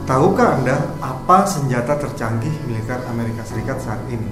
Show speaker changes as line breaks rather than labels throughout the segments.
Tahukah Anda apa senjata tercanggih militer Amerika Serikat saat ini?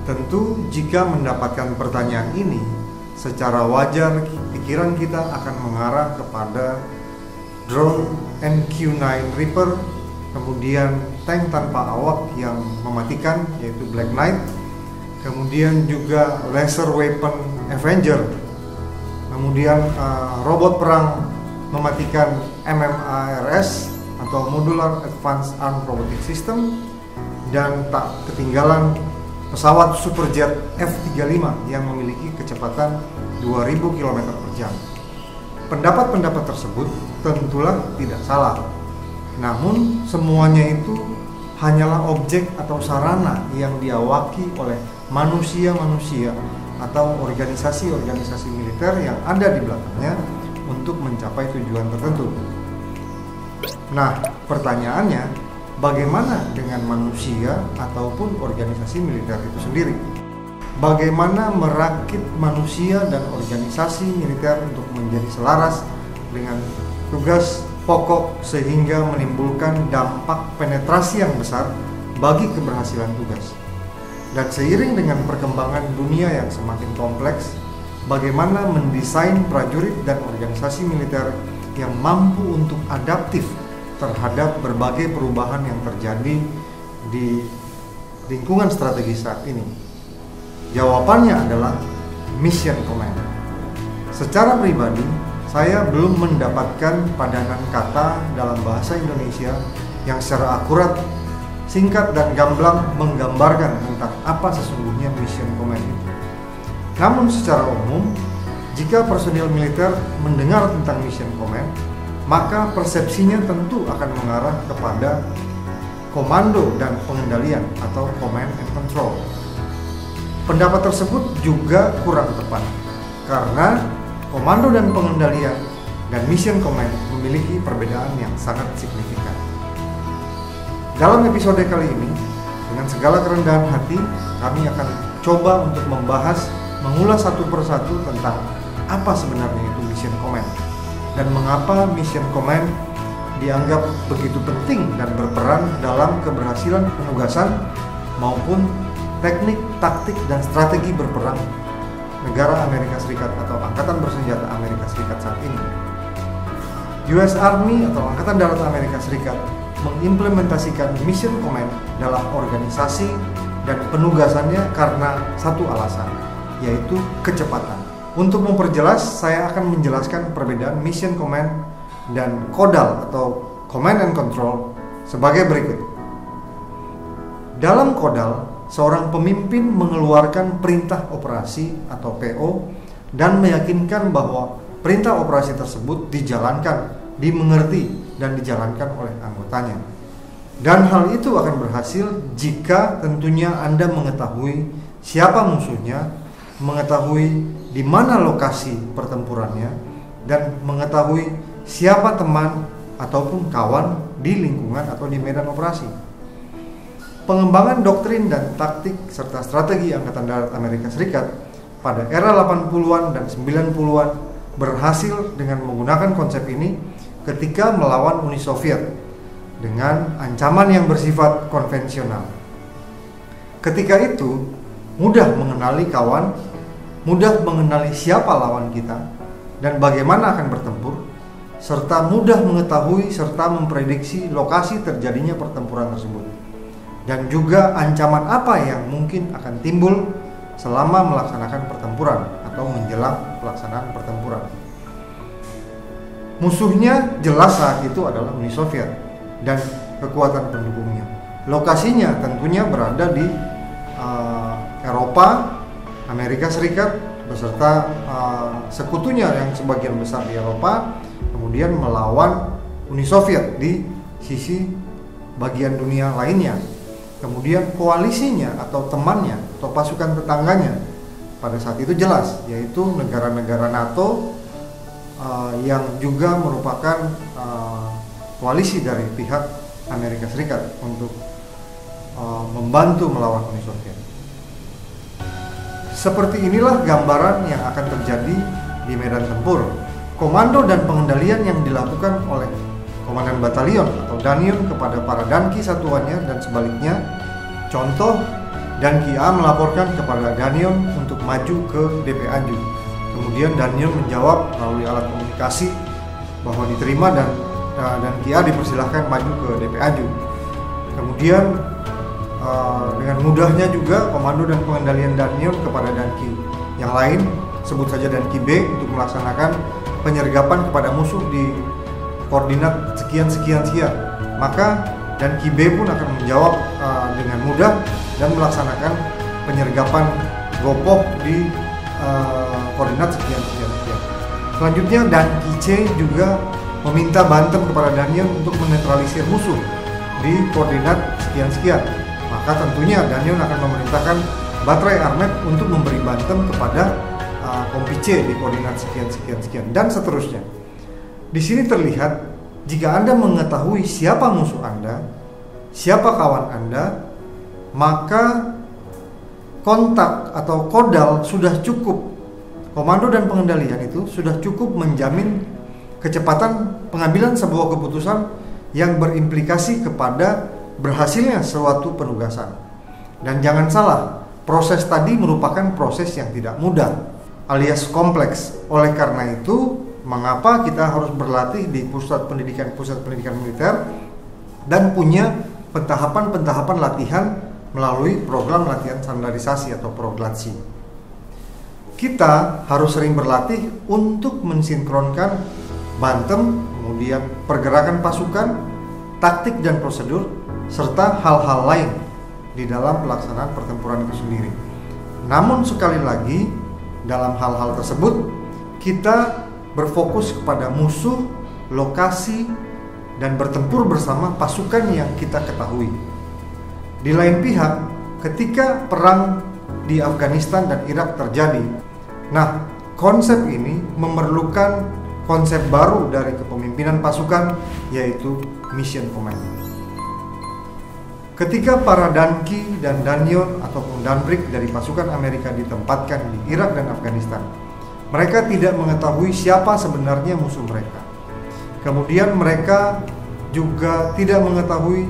Tentu jika mendapatkan pertanyaan ini, secara wajar pikiran kita akan mengarah kepada drone MQ-9 Reaper, kemudian tank tanpa awak yang mematikan yaitu Black Knight, kemudian juga laser weapon Avenger, kemudian robot perang mematikan MMARS atau Modular Advanced Armed Robotic System, dan tak ketinggalan pesawat Superjet F-35 yang memiliki kecepatan 2000 km per jam. Pendapat-pendapat tersebut tentulah tidak salah. Namun semuanya itu hanyalah objek atau sarana yang diawaki oleh manusia-manusia atau organisasi-organisasi militer yang ada di belakangnya untuk mencapai tujuan tertentu. Nah, pertanyaannya, bagaimana dengan manusia ataupun organisasi militer itu sendiri? Bagaimana merakit manusia dan organisasi militer untuk menjadi selaras dengan tugas pokok sehingga menimbulkan dampak penetrasi yang besar bagi keberhasilan tugas? Dan seiring dengan perkembangan dunia yang semakin kompleks, bagaimana mendesain prajurit dan organisasi militer yang mampu untuk adaptif terhadap berbagai perubahan yang terjadi di lingkungan strategis saat ini? Jawabannya adalah Mission Command. Secara pribadi, saya belum mendapatkan padanan kata dalam bahasa Indonesia yang secara akurat, singkat dan gamblang menggambarkan tentang apa sesungguhnya Mission Command itu. Namun secara umum, jika personil militer mendengar tentang Mission Command, maka persepsinya tentu akan mengarah kepada komando dan pengendalian atau command and control. Pendapat tersebut juga kurang tepat, karena komando dan pengendalian dan mission command memiliki perbedaan yang sangat signifikan. Dalam episode kali ini, dengan segala kerendahan hati, kami akan coba untuk mengulas satu persatu tentang apa sebenarnya itu mission command, dan mengapa Mission Command dianggap begitu penting dan berperan dalam keberhasilan penugasan maupun teknik, taktik, dan strategi berperang negara Amerika Serikat atau Angkatan Bersenjata Amerika Serikat saat ini. US Army atau Angkatan Darat Amerika Serikat mengimplementasikan Mission Command dalam organisasi dan penugasannya karena satu alasan, yaitu kecepatan. Untuk memperjelas, saya akan menjelaskan perbedaan Mission Command dan CODAL atau Command and Control sebagai berikut. Dalam CODAL, seorang pemimpin mengeluarkan perintah operasi atau PO dan meyakinkan bahwa perintah operasi tersebut dijalankan, dimengerti, dan dijalankan oleh anggotanya. Dan hal itu akan berhasil jika tentunya Anda mengetahui siapa musuhnya, mengetahui di mana lokasi pertempurannya, dan mengetahui siapa teman ataupun kawan di lingkungan atau di medan operasi. Pengembangan doktrin dan taktik serta strategi Angkatan Darat Amerika Serikat pada era 80-an dan 90-an berhasil dengan menggunakan konsep ini ketika melawan Uni Soviet dengan ancaman yang bersifat konvensional. Ketika itu, mudah mengenali kawan, mudah mengenali siapa lawan kita dan bagaimana akan bertempur, serta mudah mengetahui serta memprediksi lokasi terjadinya pertempuran tersebut, dan juga ancaman apa yang mungkin akan timbul selama melaksanakan pertempuran atau menjelang pelaksanaan pertempuran. Musuhnya jelas saat itu adalah Uni Soviet dan kekuatan pendukungnya. Lokasinya tentunya berada di Eropa, Amerika Serikat beserta sekutunya yang sebagian besar di Eropa, kemudian melawan Uni Soviet di sisi bagian dunia lainnya. Kemudian koalisinya atau temannya atau pasukan tetangganya pada saat itu jelas, yaitu negara-negara NATO yang juga merupakan koalisi dari pihak Amerika Serikat untuk membantu melawan Uni Soviet. Seperti inilah gambaran yang akan terjadi di medan tempur. Komando dan pengendalian yang dilakukan oleh komandan batalion atau Danion kepada para danki satuannya dan sebaliknya. Contoh, Danki A melaporkan kepada Danion untuk maju ke DP Aju. Kemudian Danion menjawab melalui alat komunikasi bahwa diterima dan Danki A dipersilahkan maju ke DP Aju. Kemudian dengan mudahnya juga komando dan pengendalian Danion kepada danki yang lain, sebut saja danki B, untuk melaksanakan penyergapan kepada musuh di koordinat sekian. Maka danki B pun akan menjawab dengan mudah dan melaksanakan penyergapan Gopok di koordinat sekian. Selanjutnya danki C juga meminta Banten kepada Danion untuk menetralisir musuh di koordinat sekian. Maka tentunya Danion akan memerintahkan Baterai Armet untuk memberi Banten kepada Kompi C di koordinat sekian dan seterusnya. Di sini terlihat jika Anda mengetahui siapa musuh Anda, siapa kawan Anda, maka kontak atau kodal sudah cukup. Komando dan pengendalian itu sudah cukup menjamin kecepatan pengambilan sebuah keputusan yang berimplikasi kepada berhasilnya suatu penugasan. Dan jangan salah, proses tadi merupakan proses yang tidak mudah alias kompleks. Oleh karena itu, mengapa kita harus berlatih di pusat pendidikan militer dan punya pentahapan latihan melalui program latihan standarisasi atau proglatsi. Kita harus sering berlatih untuk mensinkronkan Banten, kemudian pergerakan pasukan, taktik dan prosedur, serta hal-hal lain di dalam pelaksanaan pertempuran itu sendiri. Namun sekali lagi, dalam hal-hal tersebut kita berfokus kepada musuh, lokasi, dan bertempur bersama pasukan yang kita ketahui. Di lain pihak, ketika perang di Afghanistan dan Irak terjadi, nah, konsep ini memerlukan konsep baru dari kepemimpinan pasukan, yaitu mission command. Ketika para danki dan Danion ataupun danbrik dari pasukan Amerika ditempatkan di Irak dan Afghanistan, mereka tidak mengetahui siapa sebenarnya musuh mereka. Kemudian mereka juga tidak mengetahui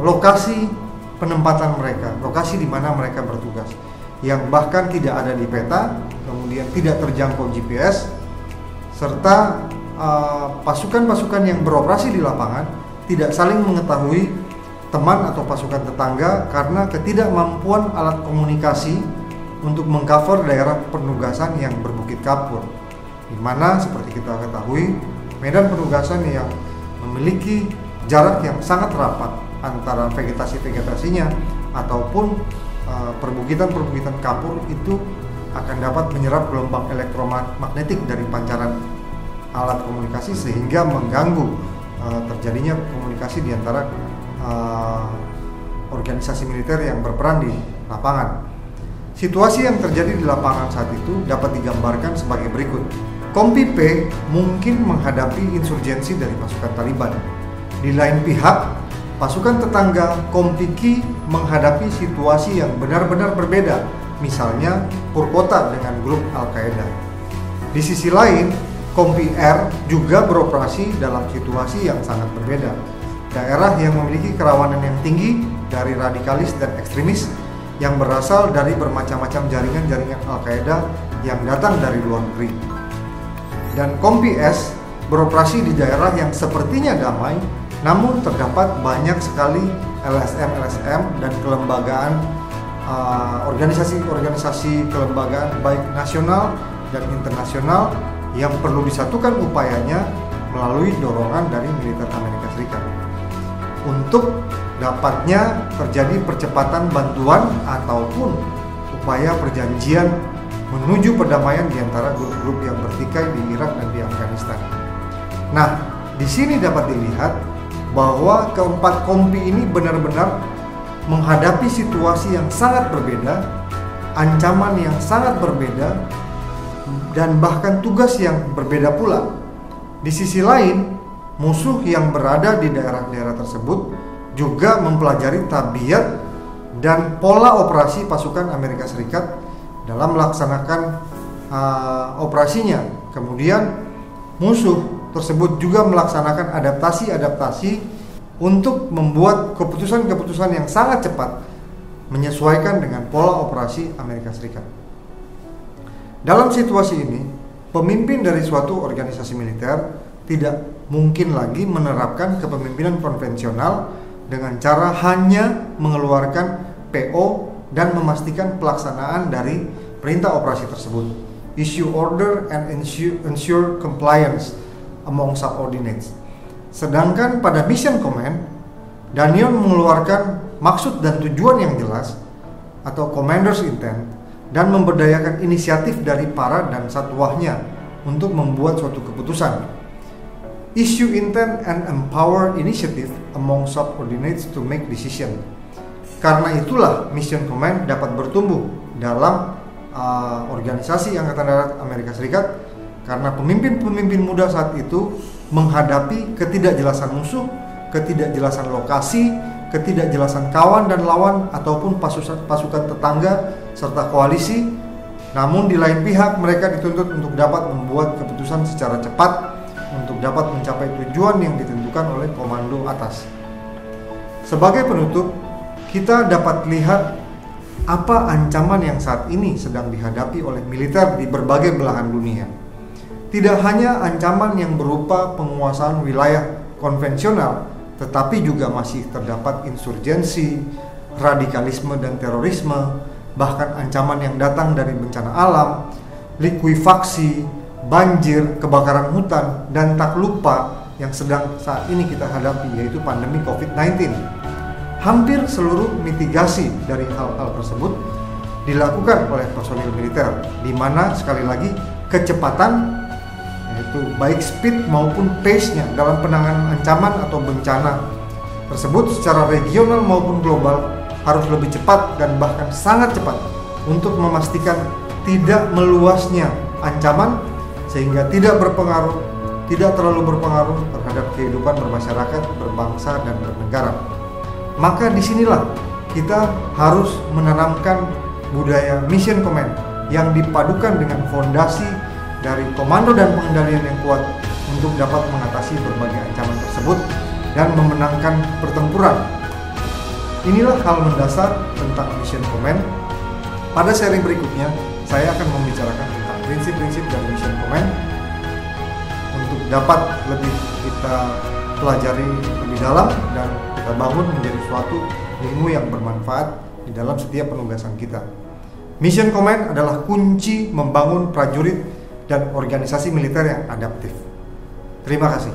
lokasi penempatan mereka, lokasi di mana mereka bertugas, yang bahkan tidak ada di peta, kemudian tidak terjangkau GPS, serta pasukan-pasukan yang beroperasi di lapangan tidak saling mengetahui teman atau pasukan tetangga karena ketidakmampuan alat komunikasi untuk mengcover daerah penugasan yang berbukit kapur, di mana seperti kita ketahui medan penugasan yang memiliki jarak yang sangat rapat antara vegetasinya ataupun perbukitan kapur itu akan dapat menyerap gelombang elektromagnetik dari pancaran alat komunikasi sehingga mengganggu terjadinya komunikasi di antara organisasi militer yang berperan di lapangan. Situasi yang terjadi di lapangan saat itu dapat digambarkan sebagai berikut. Kompi P mungkin menghadapi insurgensi dari pasukan Taliban. Di lain pihak, pasukan tetangga Kompi Q menghadapi situasi yang benar-benar berbeda, misalnya Purkota dengan grup Al-Qaeda. Di sisi lain, Kompi R juga beroperasi dalam situasi yang sangat berbeda. Daerah yang memiliki kerawanan yang tinggi dari radikalis dan ekstremis yang berasal dari bermacam-macam jaringan-jaringan Al-Qaeda yang datang dari luar negeri. Dan Kompi S beroperasi di daerah yang sepertinya damai, namun terdapat banyak sekali LSM dan kelembagaan, organisasi kelembagaan baik nasional dan internasional yang perlu disatukan upayanya melalui dorongan dari militer Amerika Serikat untuk dapatnya terjadi percepatan bantuan ataupun upaya perjanjian menuju perdamaian di antara grup-grup yang bertikai di Irak dan di Afghanistan. Nah, di sini dapat dilihat bahwa keempat kompi ini benar-benar menghadapi situasi yang sangat berbeda, ancaman yang sangat berbeda, dan bahkan tugas yang berbeda pula. Di sisi lain, musuh yang berada di daerah-daerah tersebut juga mempelajari tabiat dan pola operasi pasukan Amerika Serikat dalam melaksanakan operasinya. Kemudian musuh tersebut juga melaksanakan adaptasi-adaptasi untuk membuat keputusan-keputusan yang sangat cepat menyesuaikan dengan pola operasi Amerika Serikat. Dalam situasi ini, pemimpin dari suatu organisasi militer tidak mungkin lagi menerapkan kepemimpinan konvensional dengan cara hanya mengeluarkan PO dan memastikan pelaksanaan dari perintah operasi tersebut, issue order and ensure compliance among subordinates. Sedangkan pada mission command, Daniel mengeluarkan maksud dan tujuan yang jelas atau commander's intent dan memberdayakan inisiatif dari para dan satuahnya untuk membuat suatu keputusan. Issue intent and empower initiative among subordinates to make decision. Karena itulah mission command dapat bertumbuh dalam organisasi Angkatan Darat Amerika Serikat, karena pemimpin-pemimpin muda saat itu menghadapi ketidakjelasan musuh, ketidakjelasan lokasi, ketidakjelasan kawan dan lawan ataupun pasukan tetangga serta koalisi. Namun di lain pihak mereka dituntut untuk dapat membuat keputusan secara cepat untuk dapat mencapai tujuan yang ditentukan oleh komando atas. Sebagai penutup, kita dapat lihat apa ancaman yang saat ini sedang dihadapi oleh militer di berbagai belahan dunia. Tidak hanya ancaman yang berupa penguasaan wilayah konvensional, tetapi juga masih terdapat insurgensi, radikalisme dan terorisme, bahkan ancaman yang datang dari bencana alam, likuifaksi, banjir, kebakaran hutan, dan tak lupa yang sedang saat ini kita hadapi, yaitu pandemi COVID-19. Hampir seluruh mitigasi dari hal-hal tersebut dilakukan oleh personil militer, di mana sekali lagi kecepatan, yaitu baik speed maupun pace-nya dalam penanganan ancaman atau bencana tersebut secara regional maupun global harus lebih cepat dan bahkan sangat cepat untuk memastikan tidak meluasnya ancaman sehingga tidak terlalu berpengaruh terhadap kehidupan bermasyarakat, berbangsa, dan bernegara. Maka disinilah kita harus menanamkan budaya mission command yang dipadukan dengan fondasi dari komando dan pengendalian yang kuat untuk dapat mengatasi berbagai ancaman tersebut dan memenangkan pertempuran. Inilah hal mendasar tentang mission command. Pada seri berikutnya, saya akan membicarakan tentang prinsip-prinsip dari mission command untuk dapat lebih kita pelajari lebih dalam dan kita bangun menjadi suatu ilmu yang bermanfaat di dalam setiap penugasan kita. Mission command adalah kunci membangun prajurit dan organisasi militer yang adaptif. Terima kasih.